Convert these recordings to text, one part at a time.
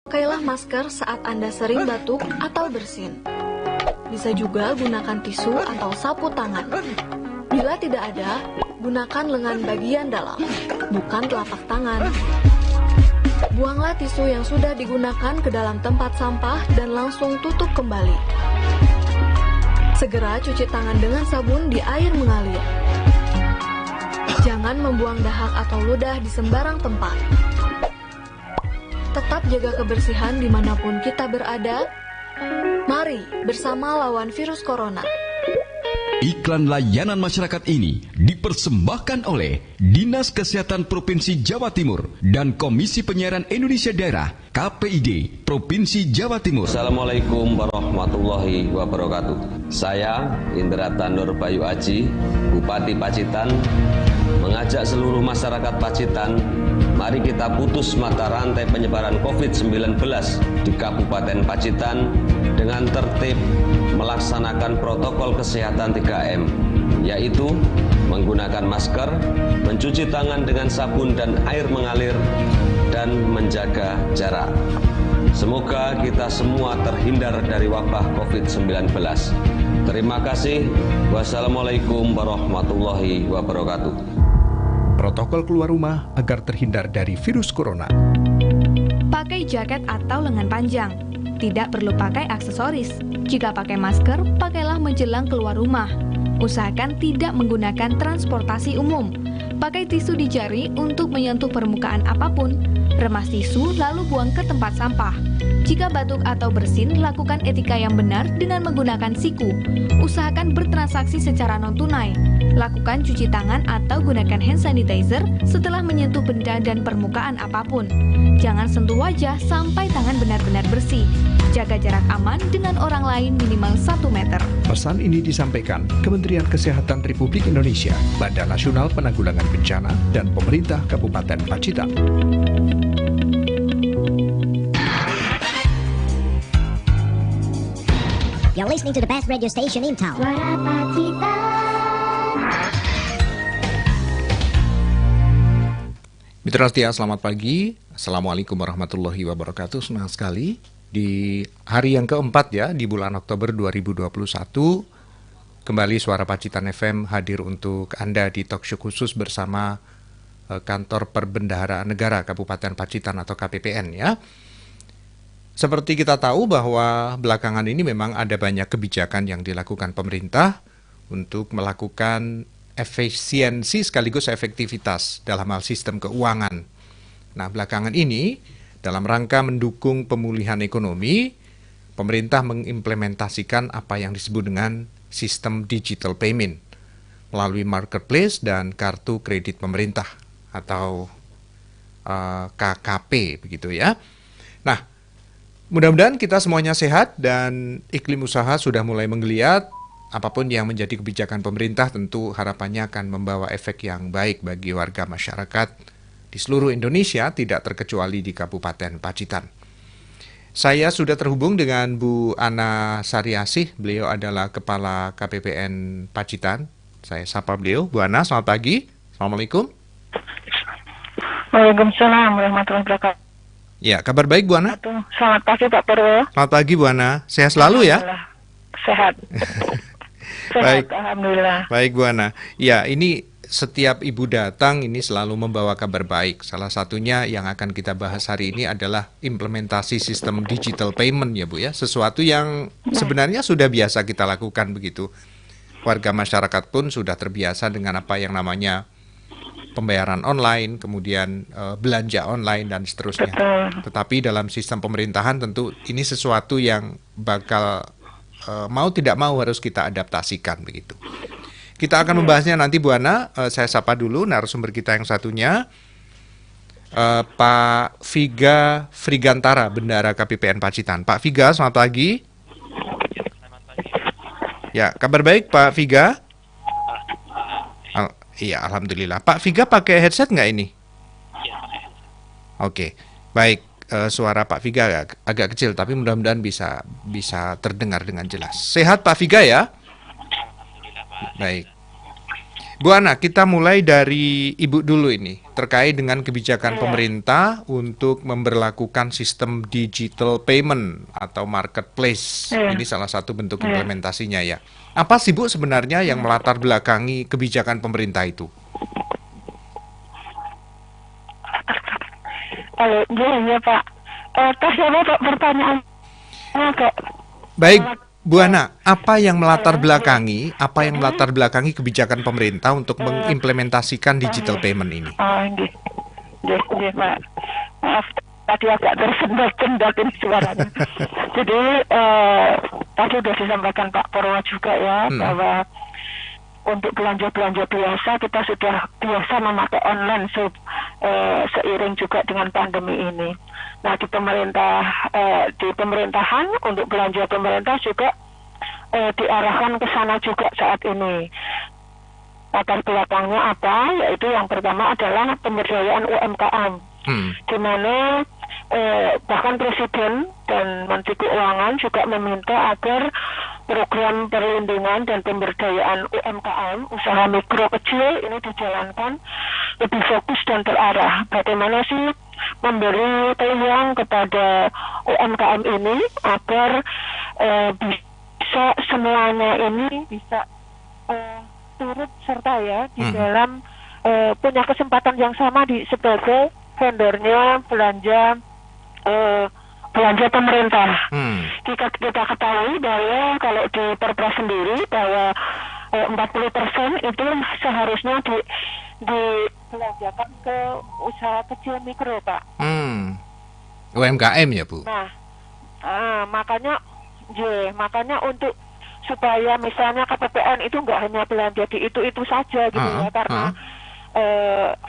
Pakailah masker saat Anda sering batuk atau bersin. Bisa juga gunakan tisu atau sapu tangan. Bila tidak ada, gunakan lengan bagian dalam, bukan telapak tangan. Buanglah tisu yang sudah digunakan ke dalam tempat sampah dan langsung tutup kembali. Segera cuci tangan dengan sabun di air mengalir. Jangan membuang dahak atau ludah di sembarang tempat. Tetap jaga kebersihan dimanapun kita berada. Mari bersama lawan virus corona. Iklan layanan masyarakat ini dipersembahkan oleh Dinas Kesehatan Provinsi Jawa Timur dan Komisi Penyiaran Indonesia Daerah KPID Provinsi Jawa Timur. Assalamualaikum warahmatullahi wabarakatuh. Saya Indra Tanur Bayu Aji, Bupati Pacitan, mengajak seluruh masyarakat Pacitan, mari kita putus mata rantai penyebaran COVID-19 di Kabupaten Pacitan dengan tertib melaksanakan protokol kesehatan 3M, yaitu menggunakan masker, mencuci tangan dengan sabun dan air mengalir, dan menjaga jarak. Semoga kita semua terhindar dari wabah COVID-19. Terima kasih. Wassalamualaikum warahmatullahi wabarakatuh. Protokol keluar rumah agar terhindar dari virus corona. Pakai jaket atau lengan panjang. Tidak perlu pakai aksesoris. Jika pakai masker, pakailah menjelang keluar rumah. Usahakan tidak menggunakan transportasi umum. Pakai tisu di jari untuk menyentuh permukaan apapun. Remas tisu lalu buang ke tempat sampah. Jika batuk atau bersin, lakukan etika yang benar dengan menggunakan siku. Usahakan bertransaksi secara non-tunai. Lakukan cuci tangan atau gunakan hand sanitizer setelah menyentuh benda dan permukaan apapun. Jangan sentuh wajah sampai tangan benar-benar bersih. Jaga jarak aman dengan orang lain minimal 1 meter. Pesan ini disampaikan Kementerian Kesehatan Republik Indonesia, Badan Nasional Penanggulangan Bencana, dan Pemerintah Kabupaten Pacitan. You're listening to the best radio station in town. Suara Pacitan. Mitra setia, selamat pagi. Assalamualaikum warahmatullahi wabarakatuh. Senang sekali di hari yang keempat ya, di bulan Oktober 2021, kembali Suara Pacitan FM hadir untuk Anda di talkshow khusus bersama Kantor Perbendaharaan Negara Kabupaten Pacitan atau KPPN ya. Seperti kita tahu bahwa belakangan ini memang ada banyak kebijakan yang dilakukan pemerintah untuk melakukan efisiensi sekaligus efektivitas dalam hal sistem keuangan. Nah, belakangan ini dalam rangka mendukung pemulihan ekonomi, pemerintah mengimplementasikan apa yang disebut dengan sistem digital payment melalui marketplace dan kartu kredit pemerintah atau KKP begitu ya. Nah, mudah-mudahan kita semuanya sehat dan iklim usaha sudah mulai menggeliat. Apapun yang menjadi kebijakan pemerintah tentu harapannya akan membawa efek yang baik bagi warga masyarakat di seluruh Indonesia, tidak terkecuali di Kabupaten Pacitan. Saya sudah terhubung dengan Bu Ana Sariasih, beliau adalah Kepala KPPN Pacitan. Saya sapa beliau. Bu Ana, selamat pagi. Assalamualaikum. Waalaikumsalam warahmatullahi wabarakatuh. Ya, kabar baik Bu Ana? Selamat pagi Pak Purwo. Selamat pagi Bu Ana. Sehat selalu ya? Sehat. Baik. Alhamdulillah. Baik Bu Ana. Ya, ini setiap ibu datang ini selalu membawa kabar baik. Salah satunya yang akan kita bahas hari ini adalah implementasi sistem digital payment ya Bu ya. Sesuatu yang sebenarnya sudah biasa kita lakukan begitu. Warga masyarakat pun sudah terbiasa dengan apa yang namanya pembayaran online, kemudian belanja online dan seterusnya. Betul. Tetapi dalam sistem pemerintahan tentu ini sesuatu yang bakal mau tidak mau harus kita adaptasikan begitu. Kita akan membahasnya nanti Bu Ana. Saya sapa dulu narasumber kita yang satunya, Pak Viga Frigantara, Bendahara KPPN Pacitan. Pak Viga, selamat pagi. Ya, kabar baik Pak Viga? Iya, alhamdulillah. Pak Viga pakai headset nggak ini? Iya, pakai headset. Oke, baik. Suara Pak Viga agak kecil, tapi mudah-mudahan bisa terdengar dengan jelas. Sehat Pak Viga ya? Alhamdulillah Pak. Baik. Bu Ana, kita mulai dari Ibu dulu ini, terkait dengan kebijakan pemerintah untuk memberlakukan sistem digital payment atau marketplace. Ini salah satu bentuk implementasinya ya. Apa sih Bu sebenarnya yang melatar belakangi kebijakan pemerintah itu? Iya Pak. Siapa Pak pertanyaan? Baik, Bu Ana, apa yang melatar belakangi kebijakan pemerintah untuk mengimplementasikan digital payment ini? Nggih, Pak. Maaf, tadi agak tersendat-sendat ini suaranya. Jadi tadi sudah disampaikan Pak Purwo juga ya, bahwa untuk belanja-belanja biasa kita sudah biasa memakai online seiring juga dengan pandemi ini. Nah di pemerintahan untuk belanja pemerintah juga diarahkan ke sana juga saat ini. Latar belakangnya apa? Yaitu yang pertama adalah pemberdayaan UMKM, di mana bahkan Presiden dan Menteri Keuangan juga meminta agar program perlindungan dan pemberdayaan UMKM, usaha mikro kecil ini dijalankan lebih fokus dan terarah. Bagaimana sih memberi peluang kepada UMKM ini agar bisa semuanya ini bisa turut serta ya di dalam punya kesempatan yang sama sebagai vendornya belanja pemerintah. Kita ketahui bahwa kalau di Perpres sendiri bahwa 40% itu seharusnya dibelanjakan ke usaha kecil mikro, Pak. UMKM ya, Bu? Nah, makanya untuk supaya misalnya KPPN itu nggak hanya belanja di itu saja gitu ya, karena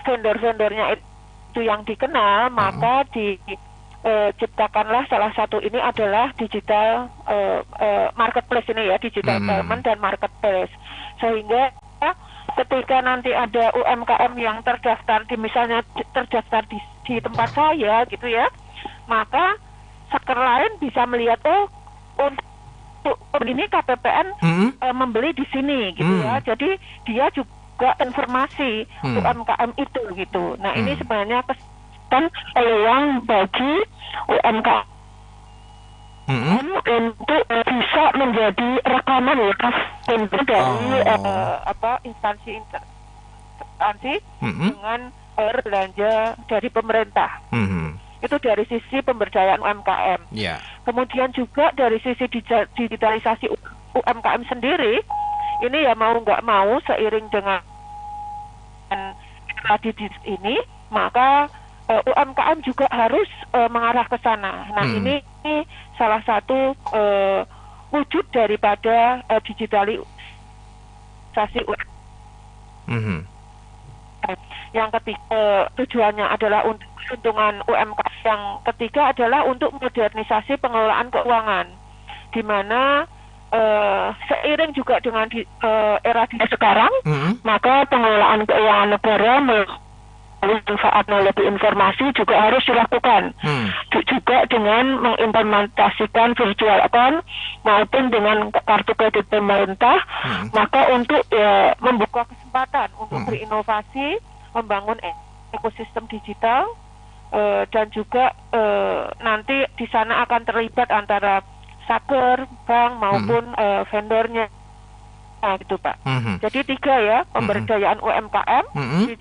vendor-vendornya itu yang dikenal, maka diciptakanlah salah satu ini adalah digital marketplace ini ya, digital payment dan marketplace, sehingga ketika nanti ada UMKM yang terdaftar misalnya terdaftar di tempat saya gitu ya, maka sektor lain bisa melihat untuk ini KPPN membeli di sini gitu ya, jadi dia juga informasi UMKM itu gitu. Nah ini sebenarnya peluang bagi UMKM untuk bisa menjadi rekaman ya dari instansi dengan belanja dari pemerintah. Itu dari sisi pemberdayaan UMKM. Kemudian juga dari sisi digitalisasi UMKM sendiri, ini ya mau nggak mau seiring dengan ini, maka UMKM juga harus mengarah ke sana. Nah ini salah satu wujud daripada digitalisasi UMKM. Yang ketiga tujuannya adalah untuk keuntungan UMKM. Yang ketiga adalah untuk modernisasi pengelolaan keuangan, di mana seiring juga dengan era sekarang, maka pengelolaan keuangan negara manfaat lebih informasi juga harus dilakukan, juga dengan mengimplementasikan virtual account maupun dengan kartu kredit pemerintah, maka untuk membuka kesempatan untuk berinovasi, membangun ekosistem digital, dan juga nanti di sana akan terlibat antara saker, bank maupun vendornya. Nah, gitu Pak. Jadi 3 ya, pemberdayaan UMKM,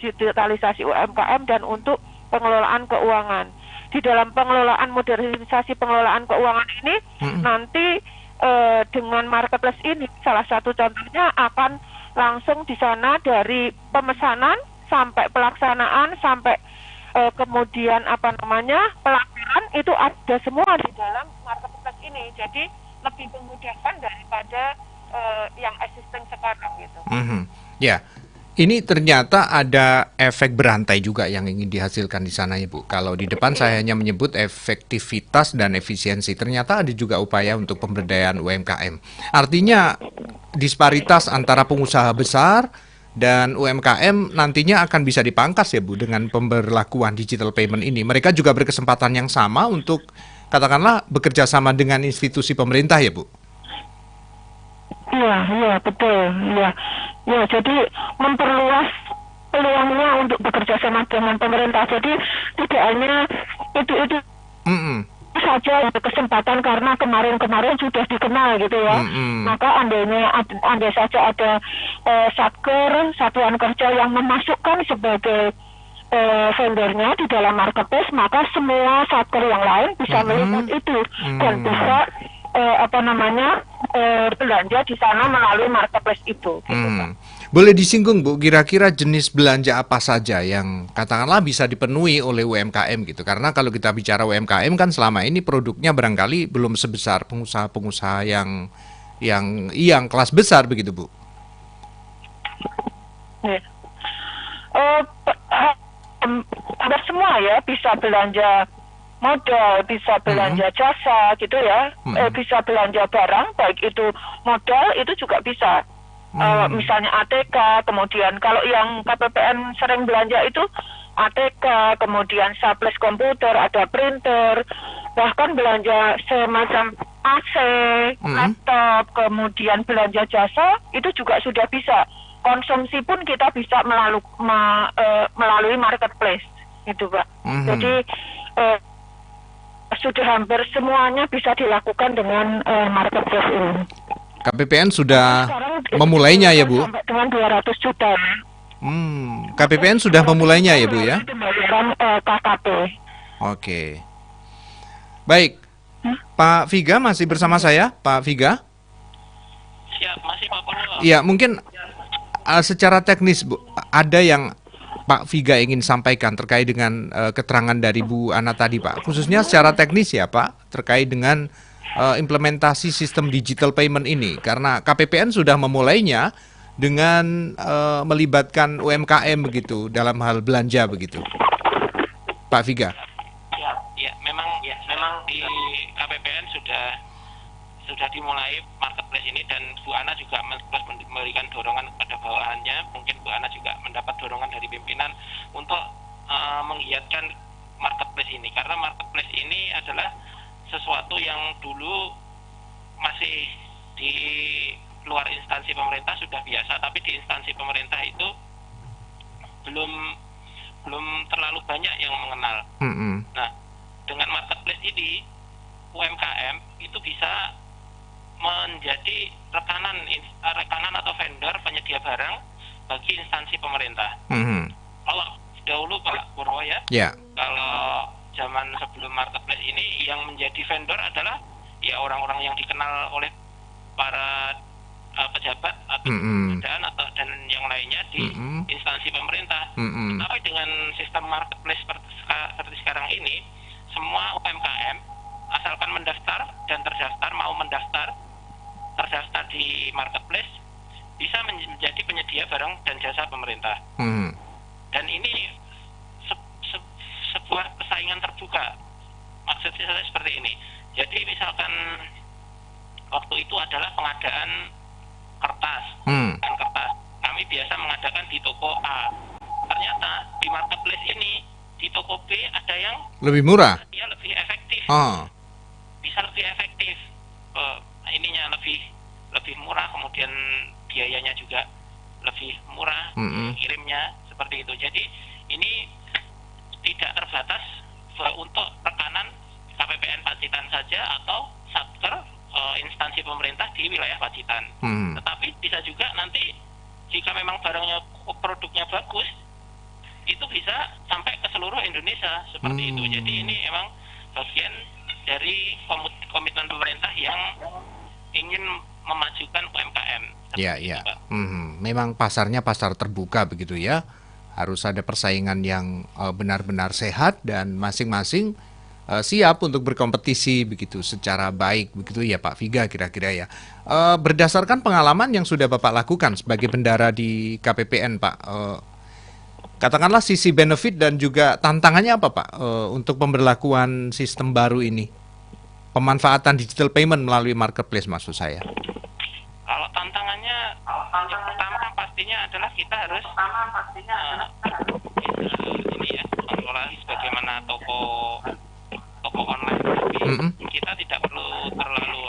digitalisasi UMKM, dan untuk pengelolaan keuangan. Di dalam pengelolaan modernisasi pengelolaan keuangan ini, nanti dengan marketplace ini, salah satu contohnya akan langsung di sana dari pemesanan sampai pelaksanaan sampai kemudian pelaporan itu ada semua di dalam marketplace ini. Jadi lebih memudahkan daripada yang existing sekarang gitu. Ya, ini ternyata ada efek berantai juga yang ingin dihasilkan di sana ya Bu. Kalau di depan saya hanya menyebut efektivitas dan efisiensi, ternyata ada juga upaya untuk pemberdayaan UMKM. Artinya disparitas antara pengusaha besar dan UMKM nantinya akan bisa dipangkas ya Bu dengan pemberlakuan digital payment ini. Mereka juga berkesempatan yang sama untuk katakanlah bekerja sama dengan institusi pemerintah ya Bu. Iya, betul. Iya. Ya, jadi memperluas peluangnya untuk bekerja sama dengan pemerintah. Jadi tidak hanya itu saja kesempatan karena kemarin sudah dikenal gitu ya. Maka andai saja ada satker, satuan kerja yang memasukkan sebagai vendornya di dalam marketplace, maka semua satker yang lain bisa melihat itu dan bisa belanja di sana melalui marketplace itu. Gitu, Boleh disinggung Bu, kira-kira jenis belanja apa saja yang katakanlah bisa dipenuhi oleh UMKM gitu? Karena kalau kita bicara UMKM kan selama ini produknya barangkali belum sebesar pengusaha-pengusaha yang kelas besar begitu Bu. Ada semua ya, bisa belanja modal, bisa belanja jasa gitu ya, bisa belanja barang, baik itu modal itu juga bisa. Misalnya ATK, kemudian kalau yang KPPN sering belanja itu ATK, kemudian surplus komputer, ada printer, bahkan belanja semacam AC, laptop, kemudian belanja jasa itu juga sudah bisa. Konsumsi pun kita bisa melalui marketplace, gitu Pak. Jadi sudah hampir semuanya bisa dilakukan dengan marketplace ini. KPPN sudah memulainya ya Bu? Sampai dengan 200 juta. KPPN sudah memulainya ya Bu ya? KKP. Oke. Baik. Pak Viga masih bersama saya, Pak Viga? Siap, masih Pak Purwo. Iya, mungkin secara teknis Bu, ada yang Pak Viga ingin sampaikan terkait dengan keterangan dari Bu Ana tadi Pak, khususnya secara teknis ya Pak, terkait dengan implementasi sistem digital payment ini, karena KPPN sudah memulainya dengan melibatkan UMKM begitu dalam hal belanja begitu, Pak Viga. Ya, memang di KPPN sudah dimulai marketplace ini, dan Bu Ana juga terus memberikan dorongan kepada bawahannya. Mungkin Bu Ana juga mendapat dorongan dari pimpinan untuk menggiatkan marketplace ini, karena marketplace ini adalah sesuatu yang dulu masih di luar instansi pemerintah sudah biasa, tapi di instansi pemerintah itu belum terlalu banyak yang mengenal. Nah, dengan marketplace ini UMKM itu bisa menjadi rekanan atau vendor penyedia barang bagi instansi pemerintah. Kalau dahulu Pak Purwo ya, kalau zaman sebelum marketplace ini yang menjadi vendor adalah ya orang-orang yang dikenal oleh para pejabat atau pekerjaan dan yang lainnya di instansi pemerintah. Tapi dengan sistem marketplace seperti sekarang ini, semua UMKM asalkan mendaftar dan terdaftar di marketplace bisa menjadi penyedia barang dan jasa pemerintah. Dan ini sebuah persaingan terbuka. Maksudnya seperti ini. Jadi misalkan waktu itu adalah pengadaan kertas. Kami biasa mengadakan di toko A. Ternyata di marketplace ini di toko B ada yang lebih murah. Dia lebih efektif. Bisa lebih efektif. Ininya lebih murah, kemudian biayanya juga lebih murah, kirimnya seperti itu. Jadi ini tidak terbatas untuk rekanan KPPN Pacitan saja atau satker instansi pemerintah di wilayah Pacitan. Tetapi bisa juga nanti jika memang produknya bagus, itu bisa sampai ke seluruh Indonesia seperti itu. Jadi ini memang bagian dari komitmen pemerintah yang ingin memajukan UMKM. Iya. Memang pasarnya pasar terbuka begitu ya. Harus ada persaingan yang benar-benar sehat dan masing-masing siap untuk berkompetisi begitu secara baik begitu ya Pak Viga kira-kira ya. Berdasarkan pengalaman yang sudah Bapak lakukan sebagai bendara di KPPN Pak, katakanlah sisi benefit dan juga tantangannya apa Pak untuk pemberlakuan sistem baru ini? Pemanfaatan digital payment melalui marketplace maksud saya. Kalau tantangannya yang pertama pastinya adalah kita harus ini ya, mengelola sebagaimana toko online. Kita tidak perlu terlalu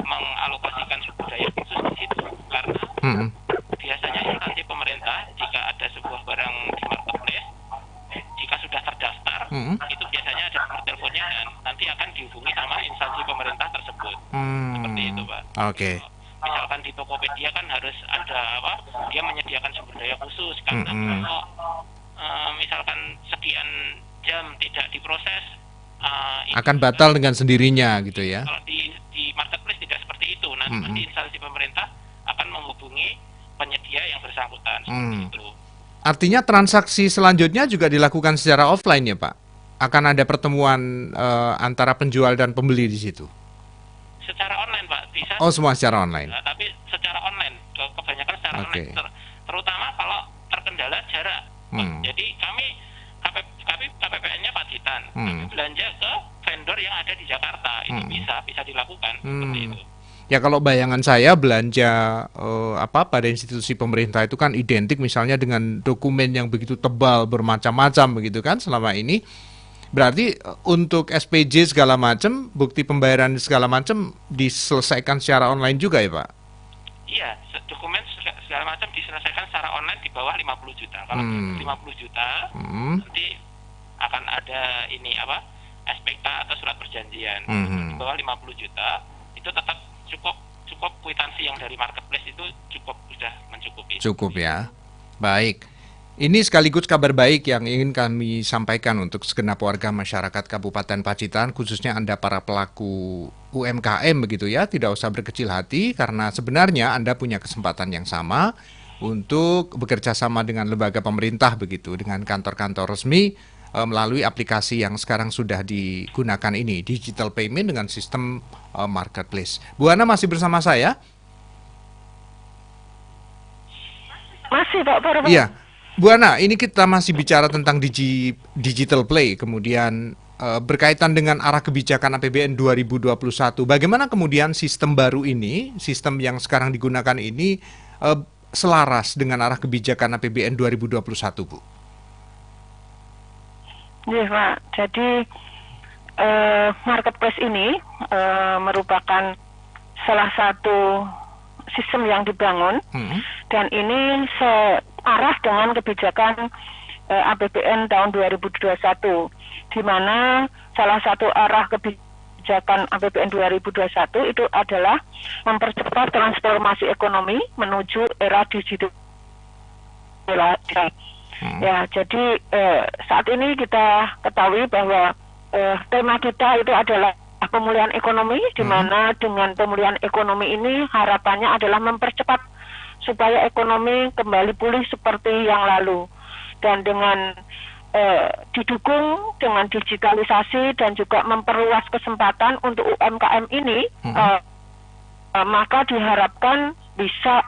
mengalokasikan sumber daya khusus di situ. Oke. Misalkan di Tokopedia kan harus ada dia menyediakan sumber daya khusus karena kalau misalkan sekian jam tidak diproses akan batal dengan sendirinya gitu ya. Kalau di marketplace tidak seperti itu. Nanti instansi pemerintah akan menghubungi penyedia yang bersangkutan seperti itu. Artinya transaksi selanjutnya juga dilakukan secara offline ya Pak? Akan ada pertemuan antara penjual dan pembeli di situ? Secara online Pak, bisa. Oh, semua secara online? Tapi secara online, kebanyakan secara online. Terutama kalau terkendala jarak. Jadi kami KPPN-nya Pacitan, belanja ke vendor yang ada di Jakarta, itu bisa dilakukan seperti itu. Ya kalau bayangan saya belanja pada institusi pemerintah itu kan identik misalnya dengan dokumen yang begitu tebal bermacam-macam begitu kan selama ini. Berarti untuk SPJ segala macam, bukti pembayaran segala macam diselesaikan secara online juga ya Pak? Iya, dokumen segala macam diselesaikan secara online di bawah 50 juta. Kalau 50 juta nanti akan ada SPK atau surat perjanjian. Di bawah 50 juta itu tetap cukup kwitansi yang dari marketplace itu sudah mencukupi. Cukup ya. Baik. Ini sekaligus kabar baik yang ingin kami sampaikan untuk segenap warga masyarakat Kabupaten Pacitan, khususnya Anda para pelaku UMKM begitu ya, tidak usah berkecil hati karena sebenarnya Anda punya kesempatan yang sama untuk bekerja sama dengan lembaga pemerintah begitu, dengan kantor-kantor resmi melalui aplikasi yang sekarang sudah digunakan ini, digital payment dengan sistem marketplace. Bu Ana masih bersama saya? Masih Pak, baru. Iya. Bu Ana, ini kita masih bicara tentang digital play, kemudian berkaitan dengan arah kebijakan APBN 2021. Bagaimana kemudian sistem baru ini, sistem yang sekarang digunakan ini selaras dengan arah kebijakan APBN 2021, Bu? Iya Pak, jadi marketplace ini merupakan salah satu sistem yang dibangun dan ini searah dengan kebijakan APBN tahun 2021, di mana salah satu arah kebijakan APBN 2021 itu adalah mempercepat transformasi ekonomi menuju era digital. Ya, jadi saat ini kita ketahui bahwa tema kita itu adalah pemulihan ekonomi, di mana dengan pemulihan ekonomi ini harapannya adalah mempercepat supaya ekonomi kembali pulih seperti yang lalu, dan dengan didukung dengan digitalisasi dan juga memperluas kesempatan untuk UMKM ini, maka diharapkan bisa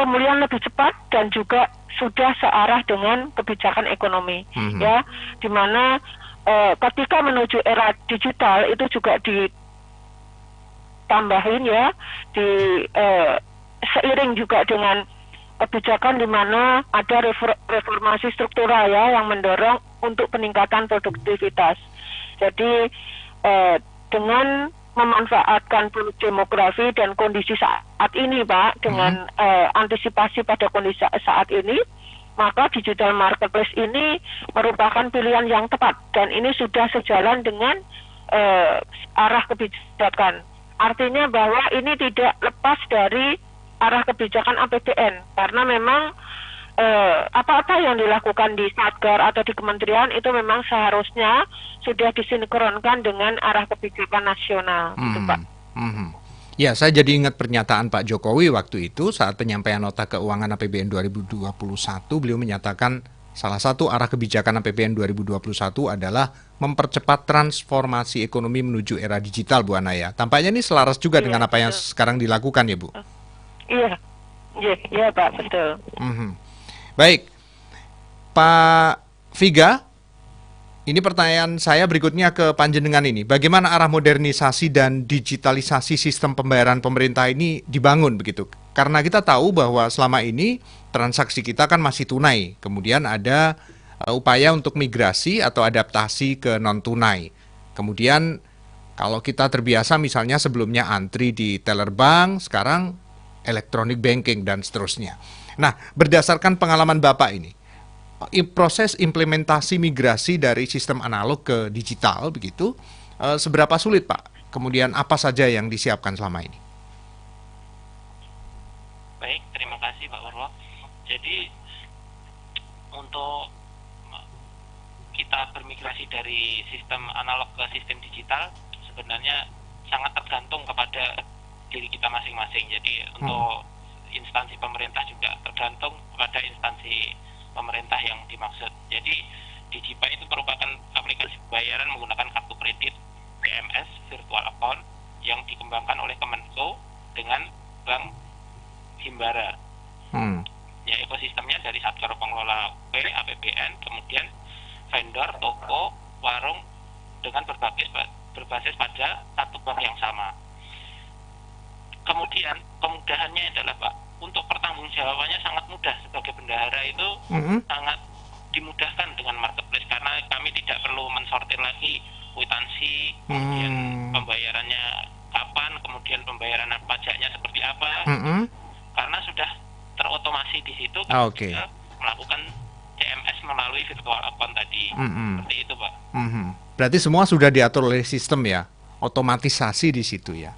pemulihan lebih cepat dan juga sudah searah dengan kebijakan ekonomi, ya, di mana ketika menuju era digital itu juga ditambahin ya, seiring juga dengan kebijakan di mana ada reformasi struktural ya yang mendorong untuk peningkatan produktivitas. Jadi dengan memanfaatkan demografi dan kondisi saat ini Pak, dengan antisipasi pada kondisi saat ini, maka digital marketplace ini merupakan pilihan yang tepat dan ini sudah sejalan dengan arah kebijakan. Artinya bahwa ini tidak lepas dari arah kebijakan APBN, karena memang apa-apa yang dilakukan di Satker atau di kementerian itu memang seharusnya sudah disinkronkan dengan arah kebijakan nasional, gitu Pak. Ya, saya jadi ingat pernyataan Pak Jokowi waktu itu saat penyampaian nota keuangan APBN 2021, beliau menyatakan salah satu arah kebijakan APBN 2021 adalah mempercepat transformasi ekonomi menuju era digital, Bu Ana ya. Tampaknya ini selaras juga dengan apa yang sekarang dilakukan ya, Bu? Iya Pak, betul. Baik, Pak Viga, ini pertanyaan saya berikutnya ke panjenengan ini. Bagaimana arah modernisasi dan digitalisasi sistem pembayaran pemerintah ini dibangun begitu? Karena kita tahu bahwa selama ini transaksi kita kan masih tunai. Kemudian ada upaya untuk migrasi atau adaptasi ke non-tunai. Kemudian kalau kita terbiasa misalnya sebelumnya antri di teller bank, sekarang electronic banking dan seterusnya. Nah, berdasarkan pengalaman Bapak ini, proses implementasi migrasi dari sistem analog ke digital begitu, seberapa sulit Pak? Kemudian apa saja yang disiapkan selama ini? Jadi untuk kita bermigrasi dari sistem analog ke sistem digital sebenarnya sangat tergantung kepada diri kita masing-masing. Jadi untuk instansi pemerintah juga tergantung kepada instansi pemerintah yang dimaksud. Jadi DigiPay itu merupakan aplikasi pembayaran menggunakan kartu kredit PMS virtual account yang dikembangkan oleh Kemenko dengan Bank Himbara. Ya, ekosistemnya dari Satker Pengelola UP, APBN, kemudian vendor, toko, warung dengan berbasis pada satu bank yang sama. Kemudian kemudahannya adalah Pak, untuk pertanggungjawabannya sangat mudah. Sebagai bendahara itu sangat dimudahkan dengan marketplace karena kami tidak perlu mensortir lagi kwitansi, kemudian pembayarannya kapan, kemudian pembayaran pajaknya seperti apa, karena sudah terotomasi di situ. Kita melakukan CMS melalui virtual account tadi. Seperti itu, Pak. Berarti semua sudah diatur oleh sistem ya, otomatisasi di situ ya.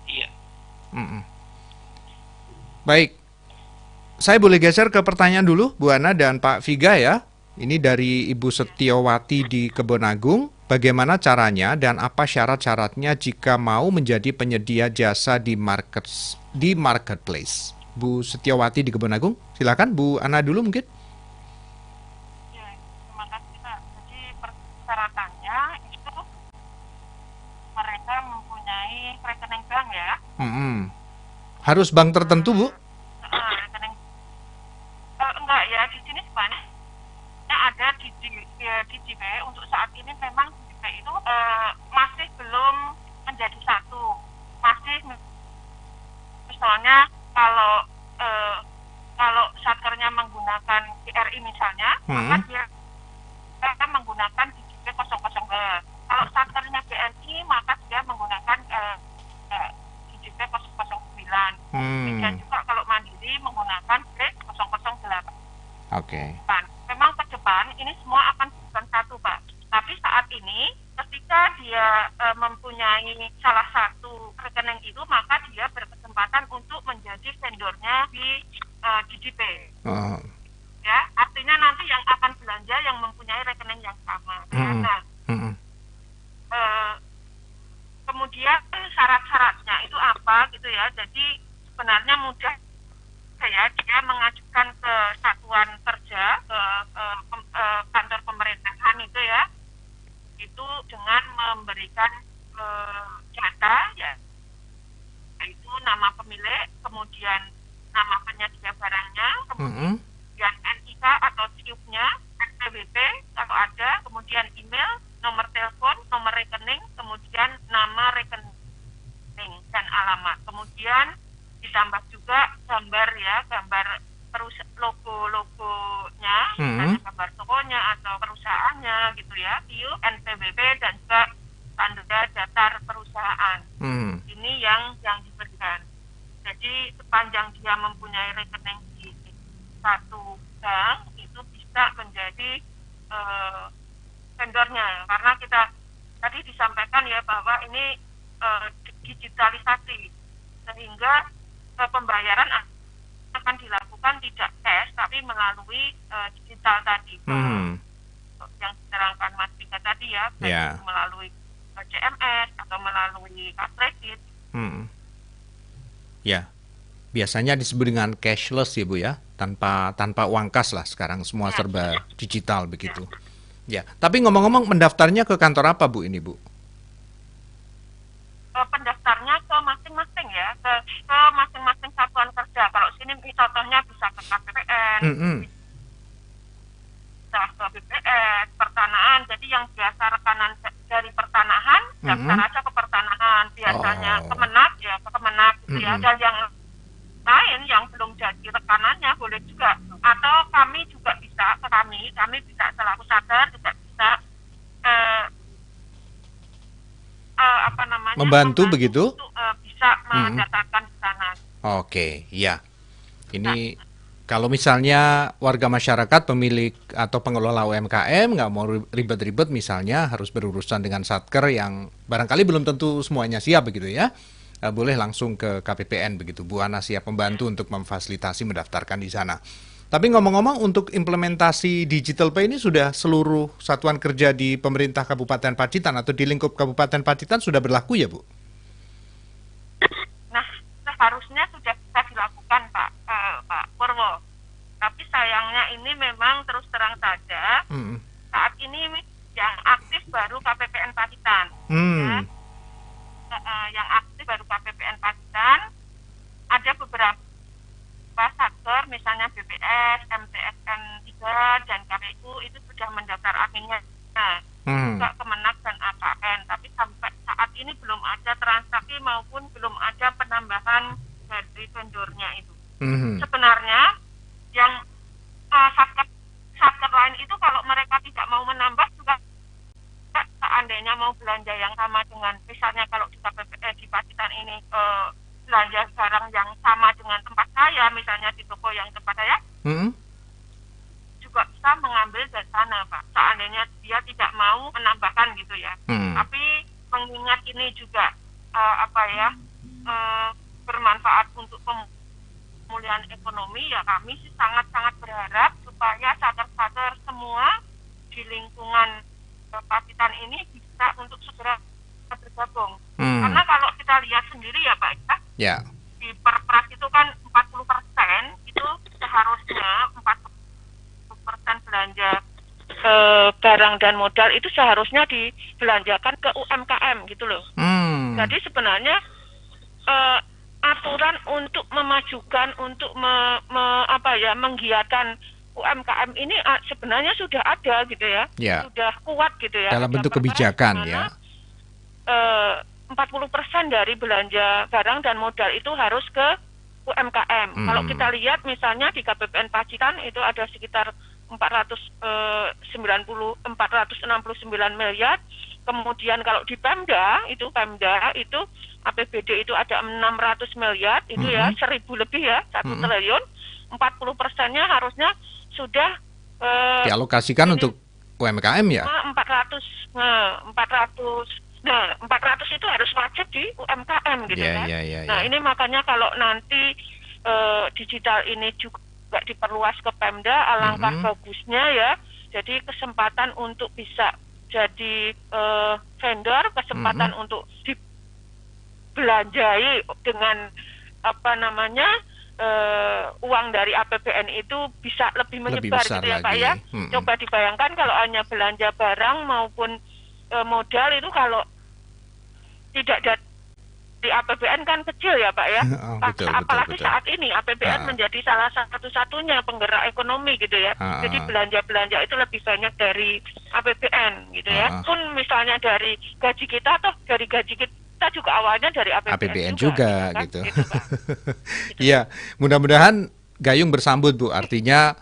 Iya. Baik, saya boleh geser ke pertanyaan dulu, Bu Ana dan Pak Viga ya. Ini dari Ibu Setiawati di Kebonagung. Bagaimana caranya dan apa syarat-syaratnya jika mau menjadi penyedia jasa di marketplace? Bu Setiawati di Kebonagung, silakan. Bu Ana dulu mungkin. Ya, terima kasih Pak. Jadi persyaratannya itu mereka mempunyai rekening bank ya. Harus bank tertentu, Bu? Rekening enggak ya, di sini sebenarnya ada DigiPay. Untuk saat ini memang DigiPay itu masih belum menjadi satu. Masih misalnya kalau satkernya menggunakan BRI misalnya, maka dia akan menggunakan DigiPay 002. Kalau satkernya BNI, maka dia menggunakan DigiPay 009. Demikian juga kalau Mandiri menggunakan B008. Memang ke depan ini semua akan bukan satu, Pak. Tapi saat ini ketika dia mempunyai salah satu rekening itu, maka dia berkesempatan untuk menjadi vendornya di DigiPay. Ya, artinya nanti yang akan belanja yang mempunyai rekening yang sama. Kemudian syarat-syaratnya itu apa gitu ya. Jadi sebenarnya mudah ya, dia mengajukan ke satuan kerja, ke kantor pemerintahan itu ya, itu dengan memberikan data ya, yaitu nama pemilik, kemudian nama penyedia barangnya, kemudian NIK atau SIUP-nya, NPWP kalau ada, kemudian email, nomor telepon, nomor rekening, kemudian nama rekening dan alamat. Kemudian ditambah juga gambar ya, gambar logo-logonya, gambar tokonya atau perusahaannya gitu ya, SIUP, NPWP dan juga tanda daftar perusahaan. Ini yang diberikan. Jadi sepanjang dia mempunyai rekening di satu bank itu bisa menjadi vendornya, karena kita tadi disampaikan ya bahwa ini digitalisasi sehingga pembayaran akan dilakukan tidak cash tapi melalui digital tadi. Yang diterangkan Mas Vika tadi ya, melalui CMS atau melalui kartu kredit. Ya, biasanya disebut dengan cashless ya Bu ya, tanpa uang kas lah sekarang, semua serba digital begitu. Ya, tapi ngomong-ngomong mendaftarnya ke kantor apa Bu ini Bu? Pendaftarnya ke masing-masing ya, ke masing-masing satuan kerja. Kalau sini contohnya bisa ke KPPN, bisa ke BPS, pertanahan. Jadi yang biasa rekanan dari pertanahan, daftar aja ke pertanahan. Biasanya Kemenak ya, ke Kemenak gitu ya. Dan yang lain yang belum jadi rekanannya boleh juga. Atau kami juga bisa, kami bisa selaku sadar juga bisa membantu begitu? Untuk, bisa mendaftarkan di sana. Oke, ya. Ini kalau misalnya warga masyarakat, pemilik atau pengelola UMKM nggak mau ribet-ribet misalnya harus berurusan dengan Satker yang barangkali belum tentu semuanya siap begitu ya, boleh langsung ke KPPN begitu. Bu Ana siap membantu untuk memfasilitasi mendaftarkan di sana. Tapi ngomong-ngomong, untuk implementasi Digital Pay ini sudah seluruh satuan kerja di pemerintah Kabupaten Pacitan atau di lingkup Kabupaten Pacitan sudah berlaku ya, Bu? Nah, seharusnya sudah bisa dilakukan, Pak Purwo. Tapi sayangnya ini memang terus terang saja, saat ini yang aktif baru KPPN Pacitan. Ya. Yang aktif baru KPPN Pacitan. Ada beberapa satker, misalnya BPS, MTSN 3, dan KPU itu sudah mendaftar adminnya. Juga Kemenak dan AKN. Tapi sampai saat ini belum ada transaksi maupun belum ada penambahan dari vendornya itu. Sebenarnya yang satker lain itu kalau mereka tidak mau menambah juga, seandainya mau belanja yang sama dengan, misalnya kalau di di Pacitan ini belanja barang yang sama dengan tempat saya, misalnya di toko yang tempat saya, juga bisa mengambil dari sana, Pak. Seandainya dia tidak mau menambahkan gitu ya. Tapi mengingat ini juga bermanfaat untuk pemulihan ekonomi, ya kami sih sangat-sangat berharap supaya satker-satker semua di lingkungan Pacitan ini bisa untuk segera bergabung. Karena kalau kita lihat sendiri ya Pak, di Perpres itu kan 40% itu seharusnya 40% belanja barang dan modal itu seharusnya dibelanjakan ke UMKM gitu loh. Jadi sebenarnya aturan untuk memajukan, untuk menggiatkan UMKM ini sebenarnya sudah ada gitu ya, sudah kuat gitu ya. Dalam bentuk kebijakan ya. 40% dari belanja barang dan modal itu harus ke UMKM. Kalau kita lihat misalnya di KPPN Pacitan itu ada sekitar 469 miliar. Kemudian kalau di Pemda itu APBD itu ada 600 miliar, itu ya 1.000 lebih ya, 1 triliun. 40%-nya harusnya sudah dialokasikan untuk UMKM ya. 400 itu harus wajib di UMKM gitu kan. Nah, ini makanya kalau nanti digital ini juga diperluas ke Pemda, alangkah bagusnya ya. Jadi kesempatan untuk bisa jadi vendor, kesempatan untuk dibelanjai dengan uang dari APBN itu bisa lebih menyebar gitu ya Pak ya. Coba dibayangkan kalau hanya belanja barang maupun modal itu kalau tidak dari APBN kan kecil ya Pak ya. Apalagi saat ini APBN menjadi salah satu-satunya penggerak ekonomi gitu ya. Jadi belanja-belanja itu lebih banyak dari APBN gitu ya. Pun misalnya dari gaji kita atau dari gaji kita juga awalnya dari APBN juga gitu. Iya, mudah-mudahan gayung bersambut Bu. Artinya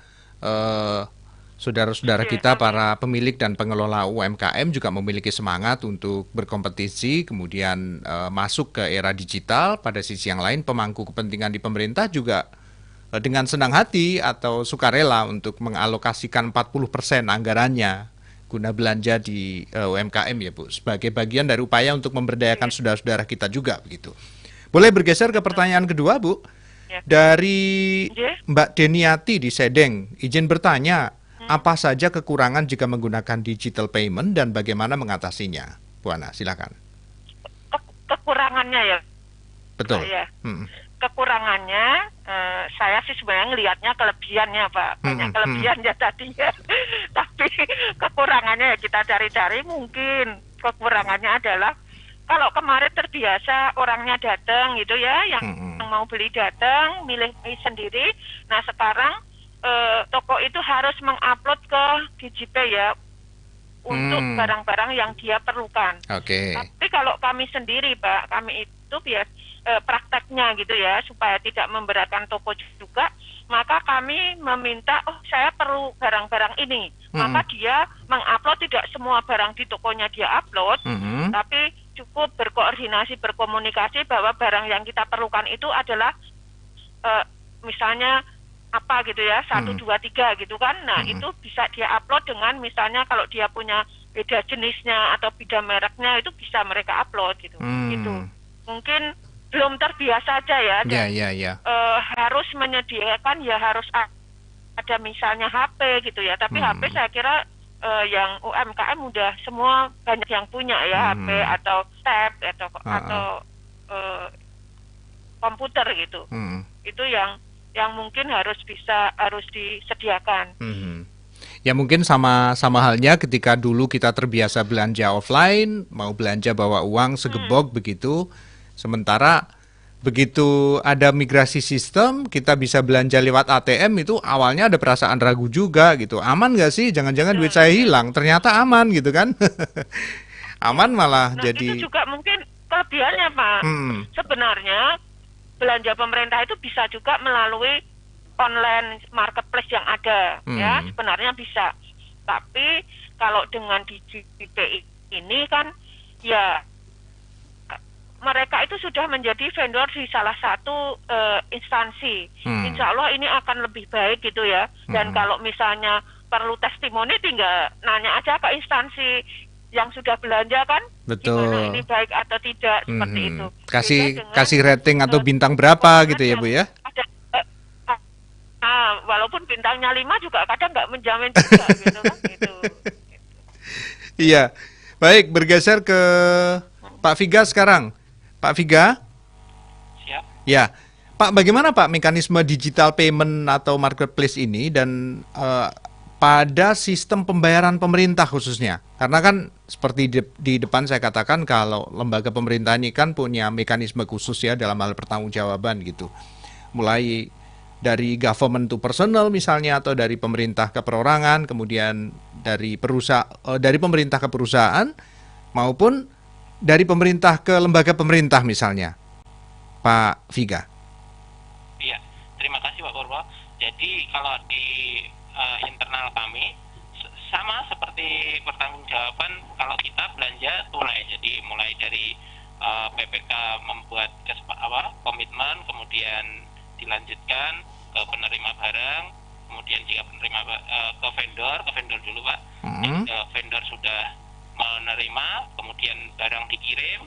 saudara-saudara kita, para pemilik dan pengelola UMKM juga memiliki semangat untuk berkompetisi, kemudian masuk ke era digital. Pada sisi yang lain, pemangku kepentingan di pemerintah juga dengan senang hati atau sukarela untuk mengalokasikan 40% anggarannya guna belanja di UMKM ya Bu, sebagai bagian dari upaya untuk memberdayakan saudara-saudara kita juga begitu. Boleh bergeser ke pertanyaan kedua Bu? Dari Mbak Deniati di Sedeng, izin bertanya, apa saja kekurangan jika menggunakan digital payment dan bagaimana mengatasinya? Bu Ana, silakan. Kekurangannya ya? Betul. Kekurangannya, saya sih sebenarnya ngelihatnya kelebihannya Pak. Banyak kelebihannya tadi ya. Tapi kekurangannya ya kita cari-cari, mungkin kekurangannya adalah kalau kemarin terbiasa orangnya datang gitu ya, yang mau beli datang, milih sendiri. Nah sekarang toko itu harus mengupload ke DigiPay ya untuk barang-barang yang dia perlukan. Tapi kalau kami sendiri Pak, kami itu prakteknya gitu ya, supaya tidak memberatkan toko juga, maka kami meminta, saya perlu barang-barang ini. Maka dia mengupload, tidak semua barang di tokonya dia upload, tapi cukup berkoordinasi, berkomunikasi bahwa barang yang kita perlukan itu adalah misalnya apa gitu ya, 1, 2, 3 gitu kan. Nah itu bisa dia upload dengan misalnya kalau dia punya beda jenisnya atau beda mereknya, itu bisa mereka upload gitu. Gitu. Mungkin belum terbiasa aja ya. Dan, harus menyediakan ya, harus ada misalnya HP gitu ya, tapi HP saya kira yang UMKM udah semua banyak yang punya ya, HP atau tab atau komputer gitu. Itu yang mungkin harus disediakan. Ya mungkin sama halnya ketika dulu kita terbiasa belanja offline, mau belanja bawa uang segebok begitu, sementara begitu ada migrasi sistem, kita bisa belanja lewat ATM, itu awalnya ada perasaan ragu juga gitu. Aman nggak sih? Jangan-jangan duit saya hilang. Ternyata aman gitu kan. Aman malah jadi. Itu juga mungkin kelebihannya Pak. Sebenarnya belanja pemerintah itu bisa juga melalui online marketplace yang ada. Ya, sebenarnya bisa. Tapi kalau dengan DJP ini kan ya mereka itu sudah menjadi vendor di salah satu instansi. Insya Allah ini akan lebih baik gitu ya. Dan kalau misalnya perlu testimoni, tinggal nanya aja ke instansi yang sudah belanja kan. Betul. Gimana ini baik atau tidak, seperti itu. Kasih rating atau bintang berapa gitu ya Bu ya? Walaupun bintangnya 5 juga kadang nggak menjamin juga gitu kan. Gitu. Iya. Baik, bergeser ke Pak Viga sekarang. Pak Viga? Siap. Ya, Pak, bagaimana Pak mekanisme digital payment atau marketplace ini dan pada sistem pembayaran pemerintah khususnya? Karena kan seperti di depan saya katakan kalau lembaga pemerintah ini kan punya mekanisme khusus ya dalam hal pertanggungjawaban gitu. Mulai dari government to personal misalnya, atau dari pemerintah ke perorangan, kemudian dari pemerintah ke perusahaan, maupun dari pemerintah ke lembaga pemerintah misalnya, Pak Viga. Iya, terima kasih Pak Purwo. Jadi kalau di internal kami sama seperti pertanggungjawaban kalau kita belanja tunai. Jadi mulai dari PPK membuat komitmen, kemudian dilanjutkan ke penerima barang, kemudian jika penerima ke vendor dulu Pak. Vendor sudah menerima, kemudian barang dikirim,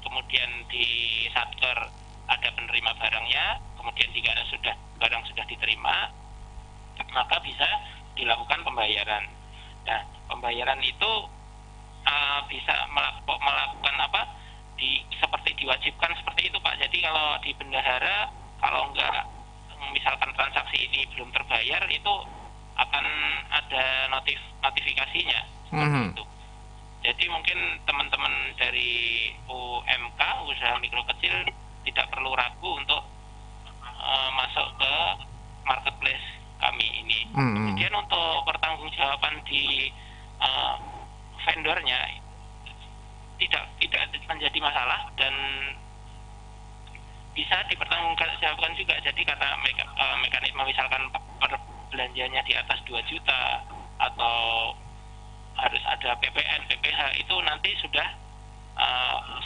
kemudian di satker ada penerima barangnya, kemudian jika barang sudah diterima, maka bisa dilakukan pembayaran. Nah, pembayaran itu bisa melakukan seperti diwajibkan seperti itu Pak. Jadi kalau di bendahara, kalau enggak misalkan transaksi ini belum terbayar, itu akan ada notifikasinya seperti itu. Jadi mungkin teman-teman dari UMK, usaha mikro kecil, tidak perlu ragu untuk masuk ke marketplace kami ini. Kemudian untuk pertanggungjawaban di vendornya tidak menjadi masalah dan bisa dipertanggungjawabkan juga. Jadi kata mekanisme misalkan belanjanya di atas 2 juta atau harus ada PPN, PPH, itu nanti sudah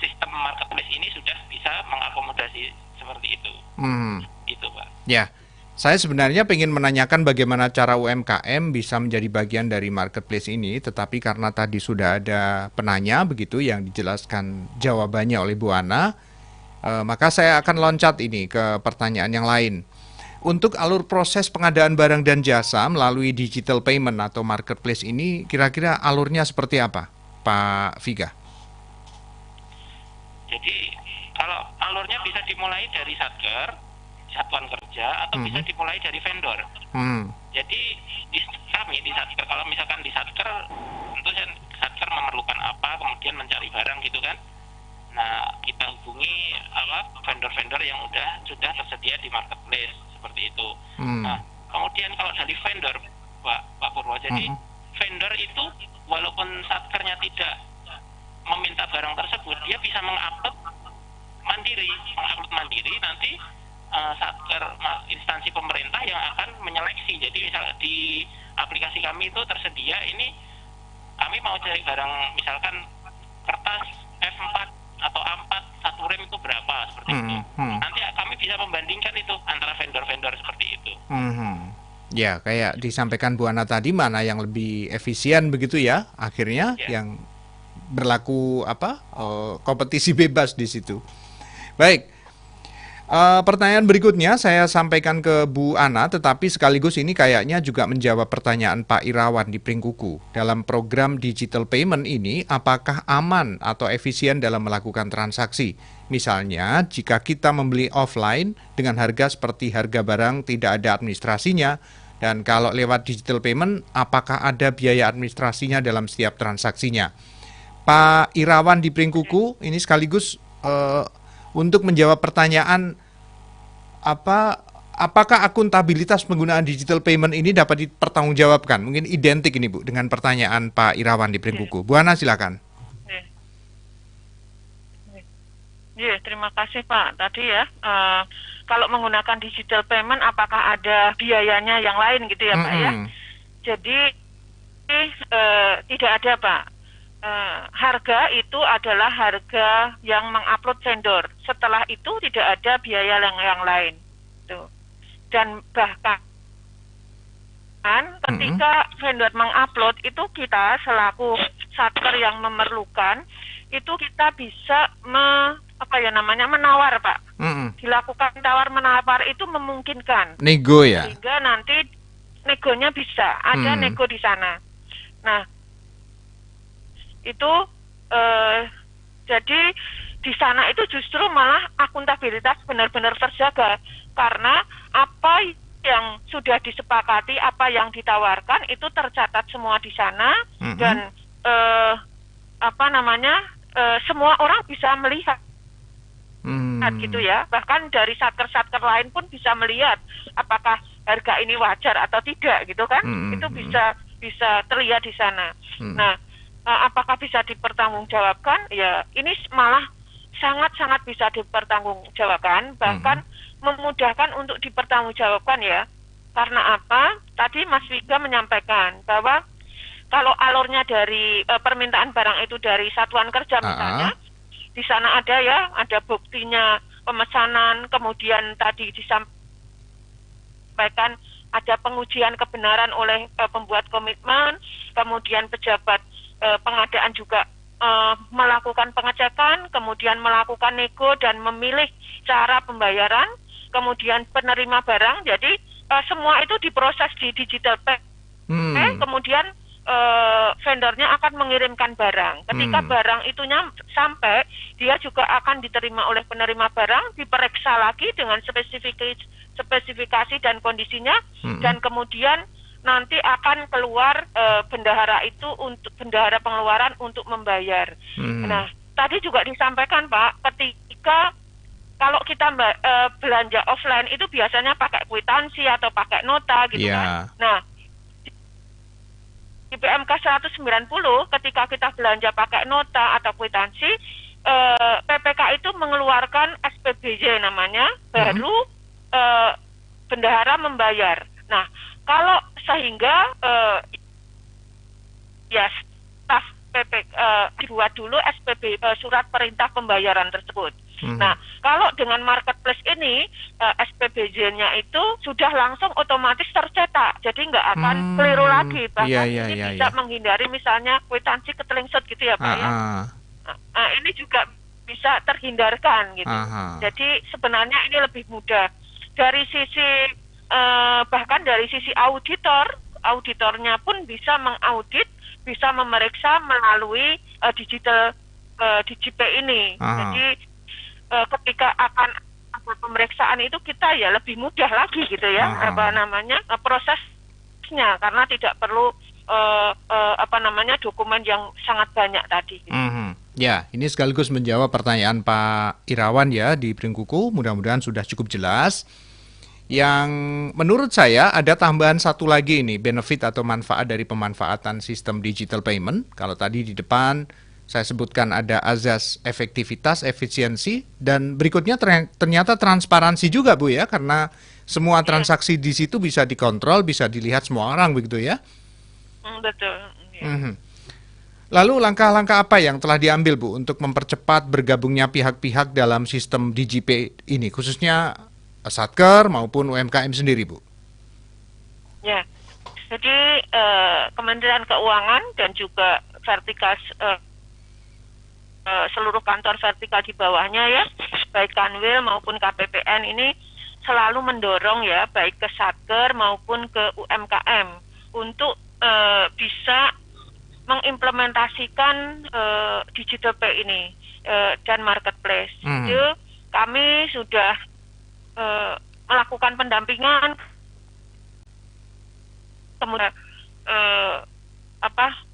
sistem marketplace ini sudah bisa mengakomodasi seperti itu. Itu Pak. Ya, saya sebenarnya ingin menanyakan bagaimana cara UMKM bisa menjadi bagian dari marketplace ini, tetapi karena tadi sudah ada penanya begitu yang dijelaskan jawabannya oleh Bu Ana, maka saya akan loncat ini ke pertanyaan yang lain. Untuk alur proses pengadaan barang dan jasa melalui digital payment atau marketplace ini, kira-kira alurnya seperti apa, Pak Viga? Jadi kalau alurnya bisa dimulai dari satker, satuan kerja, atau bisa dimulai dari vendor. Jadi kami di satker, kalau misalkan di satker, tentu satker memerlukan apa, kemudian mencari barang gitu kan. Nah, kita hubungi vendor-vendor yang sudah tersedia di marketplace seperti itu. Nah, kemudian kalau dari vendor, Pak Purwo, jadi vendor itu walaupun satkernya tidak meminta barang tersebut, dia bisa mengupload mandiri nanti satker instansi pemerintah yang akan menyeleksi. Jadi misalnya di aplikasi kami itu tersedia ini, kami mau cari barang misalkan kertas F4 atau A4 satu rem itu berapa, seperti itu. Nanti kami bisa membandingkan itu antara vendor-vendor seperti itu. Ya, kayak disampaikan Bu Ana tadi, mana yang lebih efisien begitu ya, akhirnya yang berlaku kompetisi bebas di situ. Baik, Pertanyaan berikutnya saya sampaikan ke Bu Ana, tetapi sekaligus ini kayaknya juga menjawab pertanyaan Pak Irawan di Pringkuku. Dalam program digital payment ini, apakah aman atau efisien dalam melakukan transaksi? Misalnya, jika kita membeli offline dengan harga seperti harga barang tidak ada administrasinya, dan kalau lewat digital payment, apakah ada biaya administrasinya dalam setiap transaksinya? Pak Irawan di Pringkuku, ini sekaligus untuk menjawab pertanyaan apakah akuntabilitas penggunaan digital payment ini dapat dipertanggungjawabkan? Mungkin identik ini Bu dengan pertanyaan Pak Irawan di Pringkuku. Bu Ana silakan. Ya, terima kasih Pak. Tadi ya, kalau menggunakan digital payment apakah ada biayanya yang lain gitu ya Pak ya? Jadi tidak ada Pak. Harga itu adalah harga yang mengupload vendor. Setelah itu tidak ada biaya yang lain. Tuh. Dan bahkan ketika vendor mengupload itu kita selaku satker yang memerlukan itu kita bisa menawar Pak. Dilakukan tawar menawar itu memungkinkan. Nego ya. Sehingga nanti negonya bisa ada nego di sana. Nah itu jadi di sana itu justru malah akuntabilitas benar-benar terjaga karena apa yang sudah disepakati, apa yang ditawarkan itu tercatat semua di sana dan semua orang bisa melihat gitu ya, bahkan dari satker-satker lain pun bisa melihat apakah harga ini wajar atau tidak gitu kan, itu bisa terlihat di sana. Nah apakah bisa dipertanggungjawabkan? Ya, ini malah sangat-sangat bisa dipertanggungjawabkan, bahkan memudahkan untuk dipertanggungjawabkan ya. Karena apa? Tadi Mas Wiga menyampaikan bahwa kalau alurnya dari permintaan barang itu dari satuan kerja misalnya, di sana ada buktinya pemesanan, kemudian tadi disampaikan ada pengujian kebenaran oleh pembuat komitmen, kemudian pejabat pengadaan juga melakukan pengecekan, kemudian melakukan nego dan memilih cara pembayaran, kemudian penerima barang. Jadi semua itu diproses di digital payment. Kemudian vendornya akan mengirimkan barang. Ketika barang itunya sampai, dia juga akan diterima oleh penerima barang, diperiksa lagi dengan spesifikasi dan kondisinya, dan kemudian nanti akan keluar bendahara itu untuk bendahara pengeluaran untuk membayar. Nah, tadi juga disampaikan Pak, ketika kalau kita belanja offline itu biasanya pakai kwitansi atau pakai nota gitu kan. Nah, di PMK 190 ketika kita belanja pakai nota atau kwitansi, PPK itu mengeluarkan SPBJ namanya, baru bendahara membayar. Nah, kalau sehingga staf dibuat dulu SPB surat perintah pembayaran tersebut. Nah, kalau dengan marketplace ini SPBJ-nya itu sudah langsung otomatis tercetak, jadi nggak akan keliru lagi. Bahkan ini bisa menghindari misalnya kwitansi ketelengsut gitu ya Pak ya. Ini juga bisa terhindarkan gitu. Jadi sebenarnya ini lebih mudah dari sisi bahkan dari sisi auditornya pun bisa mengaudit, bisa memeriksa melalui digital DigiPay ini. Jadi ketika akan ada pemeriksaan itu kita ya lebih mudah lagi gitu ya, prosesnya, karena tidak perlu dokumen yang sangat banyak tadi. Gitu. Ya, ini sekaligus menjawab pertanyaan Pak Irawan ya di Pringkuku. Mudah-mudahan sudah cukup jelas. Yang menurut saya ada tambahan satu lagi ini, benefit atau manfaat dari pemanfaatan sistem digital payment. Kalau tadi di depan saya sebutkan ada azas efektivitas, efisiensi, dan berikutnya ternyata transparansi juga Bu ya, karena semua transaksi di situ bisa dikontrol, bisa dilihat semua orang begitu ya. Betul. Lalu langkah-langkah apa yang telah diambil Bu untuk mempercepat bergabungnya pihak-pihak dalam sistem DigiPay ini, khususnya Satker maupun UMKM sendiri Bu? Ya, jadi Kementerian Keuangan dan juga vertikal seluruh kantor vertikal di bawahnya ya, baik Kanwil maupun KPPN ini selalu mendorong ya, baik ke Satker maupun ke UMKM untuk bisa mengimplementasikan digital pay ini dan marketplace. Jadi kami sudah melakukan pendampingan, kemudian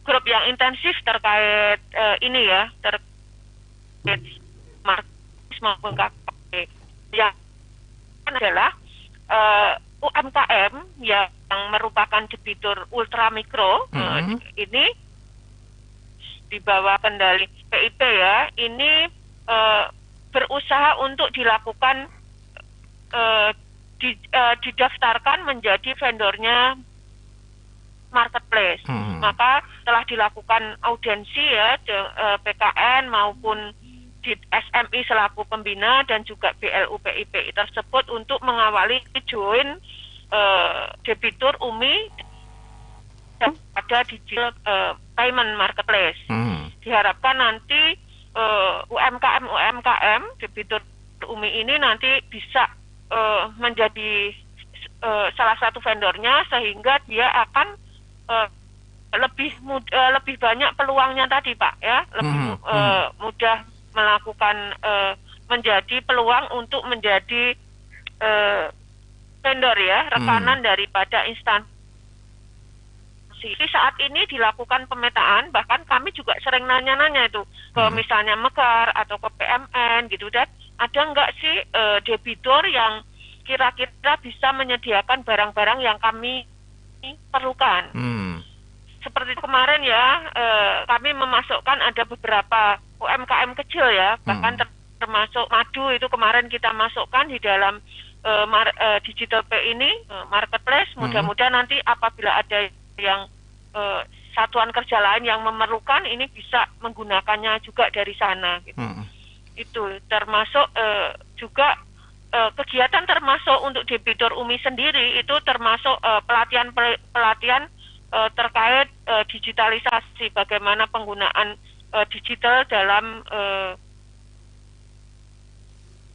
grup yang intensif terkait ini ya, terkait marketplace maupun KPP. Yang adalah UMKM yang merupakan debitur ultra mikro ini di bawah kendali PIP ya, ini berusaha untuk dilakukan didaftarkan menjadi vendornya marketplace. Maka telah dilakukan audiensi ya, PKN maupun di SMI selaku pembina dan juga BLU PIP tersebut untuk mengawali join debitur UMI yang ada di payment marketplace. Diharapkan nanti UMKM debitur UMI ini nanti bisa menjadi salah satu vendornya, sehingga dia akan lebih banyak peluangnya tadi Pak ya, lebih mudah melakukan menjadi peluang untuk menjadi vendor ya, rekanan daripada instansi. Saat ini dilakukan pemetaan, bahkan kami juga sering nanya-nanya itu ke misalnya Mekar atau ke PMN gitu, dan ada nggak sih debitur yang kira-kira bisa menyediakan barang-barang yang kami perlukan. Seperti kemarin ya, kami memasukkan ada beberapa UMKM kecil ya, bahkan termasuk madu itu kemarin kita masukkan di dalam digital pay ini, marketplace. Mudah-mudahan nanti apabila ada yang satuan kerja lain yang memerlukan, ini bisa menggunakannya juga dari sana gitu. Itu termasuk juga kegiatan termasuk untuk debitur UMI sendiri, itu termasuk pelatihan terkait digitalisasi, bagaimana penggunaan digital dalam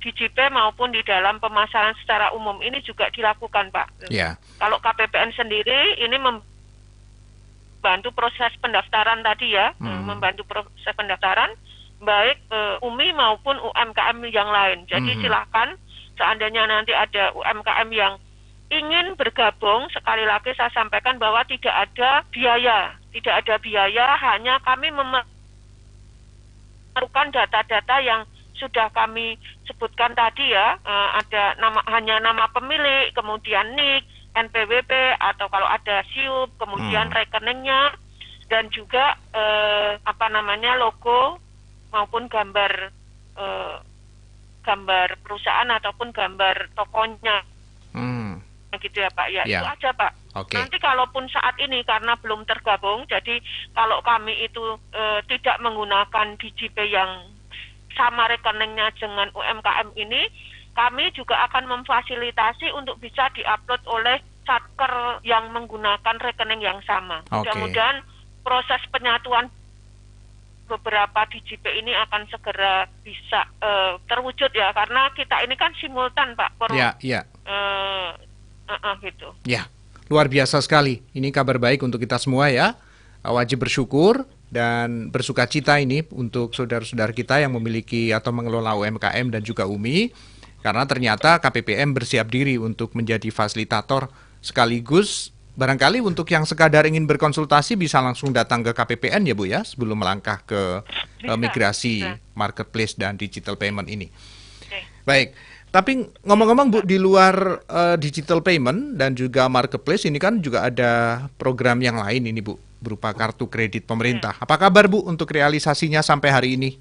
DJP maupun di dalam pemasaran secara umum ini juga dilakukan Pak. Yeah. Kalau KPPN sendiri ini membantu proses pendaftaran tadi ya, membantu proses pendaftaran baik UMI maupun UMKM yang lain. Jadi silakan seandainya nanti ada UMKM yang ingin bergabung, sekali lagi saya sampaikan bahwa tidak ada biaya, hanya kami memerlukan data-data yang sudah kami sebutkan tadi ya, ada hanya nama pemilik, kemudian NIK, NPWP, atau kalau ada SIUP, kemudian rekeningnya, dan juga logo maupun gambar perusahaan ataupun gambar tokonya. Gitu ya Pak, ya itu aja Pak. Nanti kalaupun saat ini karena belum tergabung, jadi kalau kami itu tidak menggunakan DJP yang sama rekeningnya dengan UMKM ini, kami juga akan memfasilitasi untuk bisa diupload oleh Satker yang menggunakan rekening yang sama. Mudah-mudahan proses penyatuan beberapa DJP ini akan segera bisa terwujud ya, karena kita ini kan simultan Pak. Gitu. Ya, luar biasa sekali. Ini kabar baik untuk kita semua ya. Wajib bersyukur dan bersuka cita ini untuk saudara-saudara kita yang memiliki atau mengelola UMKM dan juga UMI, karena ternyata KPPM bersiap diri untuk menjadi fasilitator sekaligus barangkali untuk yang sekadar ingin berkonsultasi bisa langsung datang ke KPPN ya Bu ya, sebelum melangkah ke migrasi marketplace dan digital payment ini. Baik. Tapi ngomong-ngomong Bu, di luar digital payment dan juga marketplace ini kan juga ada program yang lain ini Bu, berupa kartu kredit pemerintah. Apa kabar Bu untuk realisasinya sampai hari ini?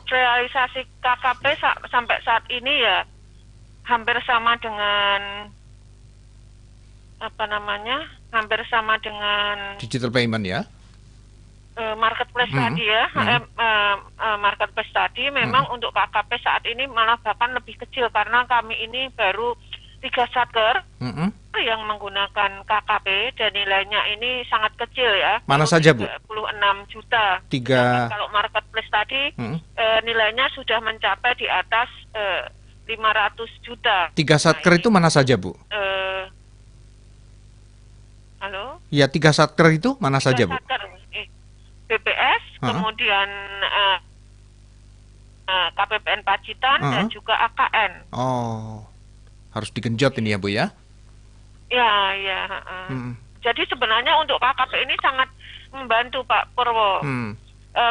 Realisasi KKP sampai saat ini ya hampir sama dengan hampir sama dengan digital payment ya. Marketplace tadi ya, marketplace tadi memang untuk KKP saat ini malah bahkan lebih kecil, karena kami ini baru 3 Satker yang menggunakan KKP dan nilainya ini sangat kecil ya. Mana saja Bu? 26 juta. 3. Kalau marketplace tadi nilainya sudah mencapai di atas 500 juta. 3 satker itu mana saja, Bu? Halo? Ya, 3 satker itu mana saja, Bu? BPS, kemudian KPPN Pacitan dan juga AKN. Oh, harus digenjot ini ya, Bu ya? Ya. Jadi sebenarnya untuk KKP ini sangat membantu Pak Purwo.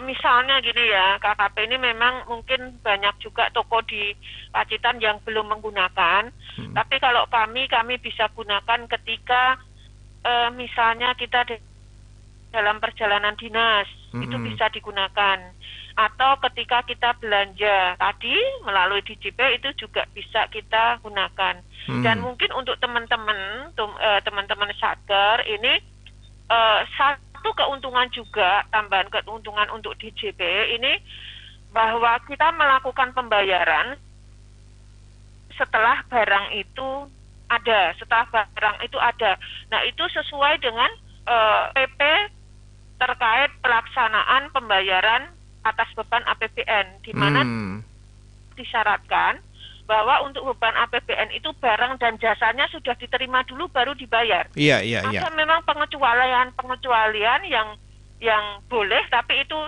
Misalnya gini ya, KKP ini memang mungkin banyak juga toko di Pacitan yang belum menggunakan. Tapi kalau kami bisa gunakan ketika misalnya kita dalam perjalanan dinas, itu bisa digunakan. Atau ketika kita belanja tadi melalui DJP itu juga bisa kita gunakan. Dan mungkin untuk teman-teman satker ini satu keuntungan juga, tambahan keuntungan untuk DJP ini bahwa kita melakukan pembayaran setelah barang itu ada, Nah, itu sesuai dengan PP terkait pelaksanaan pembayaran atas beban APBN, di mana disyaratkan bahwa untuk beban APBN itu barang dan jasanya sudah diterima dulu baru dibayar. Iya. Ada memang pengecualian yang boleh, tapi itu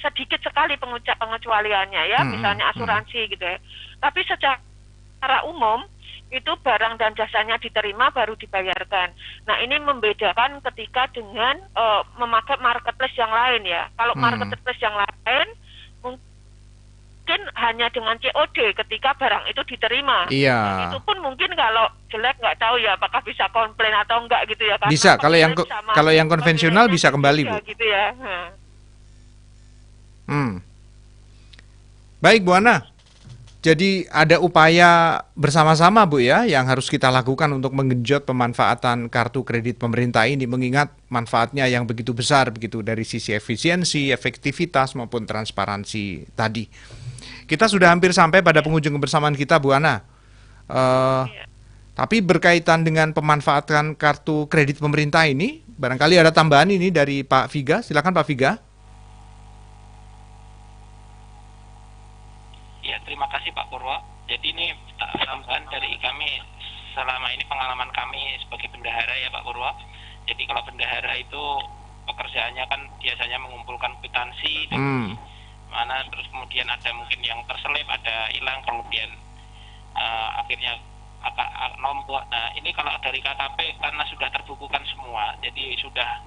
sedikit sekali pengecualiannya ya, misalnya asuransi gitu ya. Tapi secara umum itu barang dan jasanya diterima baru dibayarkan. Nah, ini membedakan ketika dengan memakai marketplace yang lain ya. Kalau marketplace yang lain mungkin hanya dengan COD ketika barang itu diterima. Iya. Nah, itu pun mungkin kalau jelek nggak tahu ya apakah bisa komplain atau enggak gitu ya. Bisa, kalau yang konvensional bisa kembali, Bu. Gitu ya. Baik, Bu Ana. Jadi ada upaya bersama-sama, Bu ya, yang harus kita lakukan untuk menggenjot pemanfaatan kartu kredit pemerintah ini, mengingat manfaatnya yang begitu besar begitu dari sisi efisiensi, efektivitas maupun transparansi tadi. Kita sudah hampir sampai pada penghujung kebersamaan kita, Bu Ana. Tapi berkaitan dengan pemanfaatan kartu kredit pemerintah ini, barangkali ada tambahan ini dari Pak Viga. Silakan Pak Viga. Ya, terima kasih Pak Purwo. Jadi ini tambahan dari kami selama ini, pengalaman kami sebagai bendahara ya Pak Purwo. Jadi kalau bendahara itu pekerjaannya kan biasanya mengumpulkan kwitansi dari mana, terus kemudian ada mungkin yang terselip, ada hilang, kemudian akhirnya nombok. Nah, ini kalau dari KKP karena sudah terbukukan semua, jadi sudah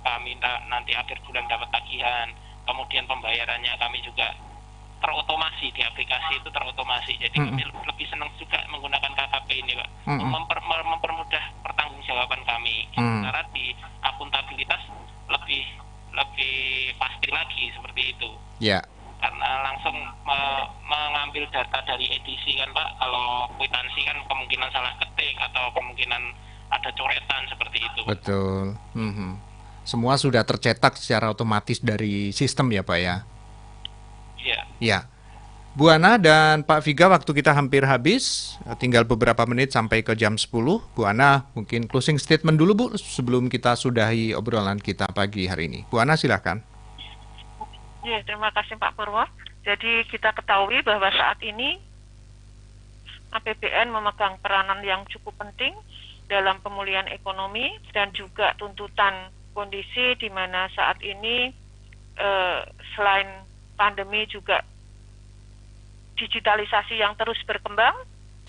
kami nanti akhir bulan dapat tagihan, kemudian pembayarannya kami juga terotomasi, di aplikasi itu terotomasi. Jadi kami lebih senang juga menggunakan KKP ini Pak, mempermudah pertanggungjawaban kami. Sementara di akuntabilitas lebih pasti lagi seperti itu. Ya. Karena langsung mengambil data dari edisi kan Pak. Kalau kwitansi kan kemungkinan salah ketik atau kemungkinan ada coretan seperti itu. Betul. Semua sudah tercetak secara otomatis dari sistem ya Pak ya. Ya, Bu Ana dan Pak Viga, waktu kita hampir habis, tinggal beberapa menit sampai ke jam 10. Bu Ana, mungkin closing statement dulu Bu, sebelum kita sudahi obrolan kita pagi hari ini. Bu Ana, silakan. Ya, terima kasih Pak Purwo. Jadi kita ketahui bahwa saat ini APBN memegang peranan yang cukup penting dalam pemulihan ekonomi dan juga tuntutan kondisi di mana saat ini selain pandemi juga digitalisasi yang terus berkembang,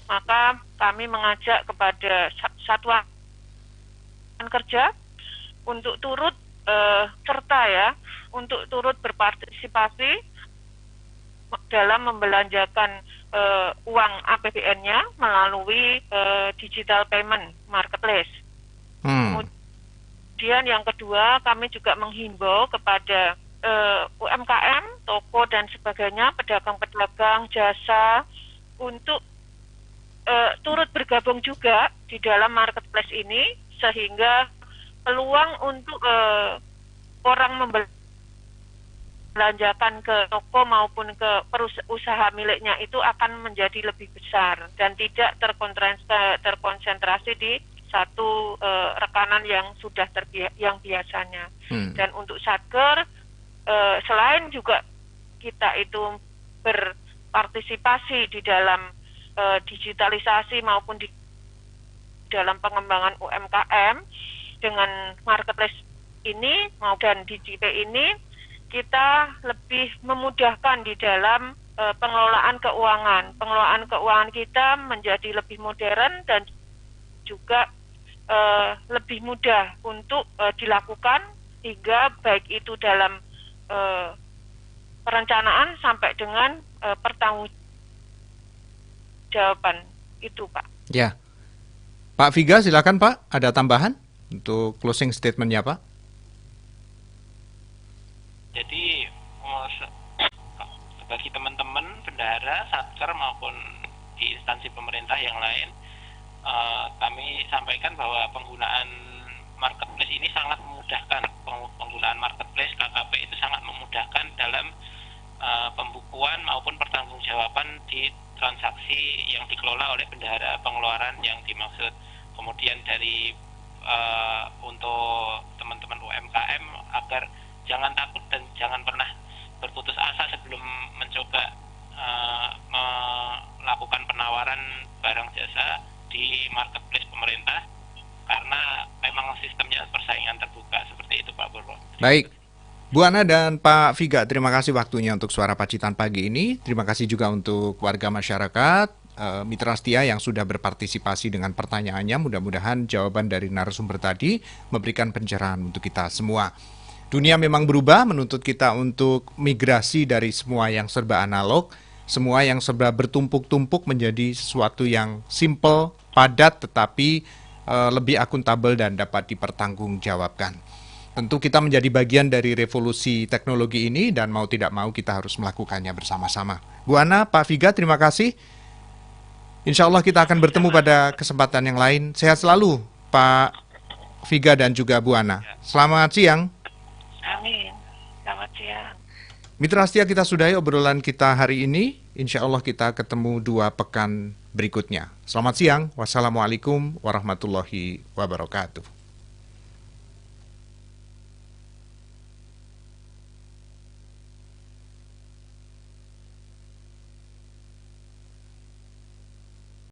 maka kami mengajak kepada satuan kerja untuk turut serta ya, untuk turut berpartisipasi dalam membelanjakan uang APBN-nya melalui digital payment marketplace. Kemudian yang kedua, kami juga menghimbau kepada UMKM, toko dan sebagainya, pedagang-pedagang jasa untuk turut bergabung juga di dalam marketplace ini, sehingga peluang untuk orang membelanjakan ke toko maupun ke usaha miliknya itu akan menjadi lebih besar dan tidak terkonsentrasi di satu rekanan yang sudah yang biasanya. Dan untuk satker, selain juga kita itu berpartisipasi di dalam digitalisasi maupun di dalam pengembangan UMKM dengan marketplace ini maupun DJP ini, kita lebih memudahkan di dalam pengelolaan keuangan. Pengelolaan keuangan kita menjadi lebih modern dan juga lebih mudah untuk dilakukan, hingga baik itu dalam perencanaan sampai dengan pertanggungjawaban itu, Pak. Ya, Pak Viga, silakan Pak, ada tambahan untuk closing statement-nya, Pak? Jadi bagi teman-teman bendahara, satker maupun di instansi pemerintah yang lain, kami sampaikan bahwa penggunaan marketplace ini sangat memudahkan. Penggunaan marketplace KKP itu sangat memudahkan dalam pembukuan maupun pertanggungjawaban di transaksi yang dikelola oleh bendahara pengeluaran yang dimaksud. Kemudian dari untuk teman-teman UMKM agar jangan takut dan jangan pernah berputus asa sebelum mencoba melakukan penawaran barang jasa di marketplace pemerintah, karena memang sistemnya persaingan terbuka seperti itu, Pak Purwo. Baik, Bu Ana dan Pak Viga, terima kasih waktunya untuk Suara Pacitan pagi ini. Terima kasih juga untuk warga masyarakat, Mitra Setia yang sudah berpartisipasi dengan pertanyaannya. Mudah-mudahan jawaban dari narasumber tadi memberikan pencerahan untuk kita semua. Dunia memang berubah, menuntut kita untuk migrasi dari semua yang serba analog, semua yang serba bertumpuk-tumpuk menjadi sesuatu yang simple, padat, tetapi lebih akuntabel dan dapat dipertanggungjawabkan. Tentu kita menjadi bagian dari revolusi teknologi ini dan mau tidak mau kita harus melakukannya bersama-sama. Bu Ana, Pak Viga, terima kasih. Insya Allah kita akan bertemu pada kesempatan yang lain. Sehat selalu, Pak Viga dan juga Bu Ana. Selamat siang. Amin. Selamat siang. Mitra Setia, kita sudahi obrolan kita hari ini. Insya Allah kita ketemu 2 pekan berikutnya. Selamat siang. Wassalamualaikum warahmatullahi wabarakatuh.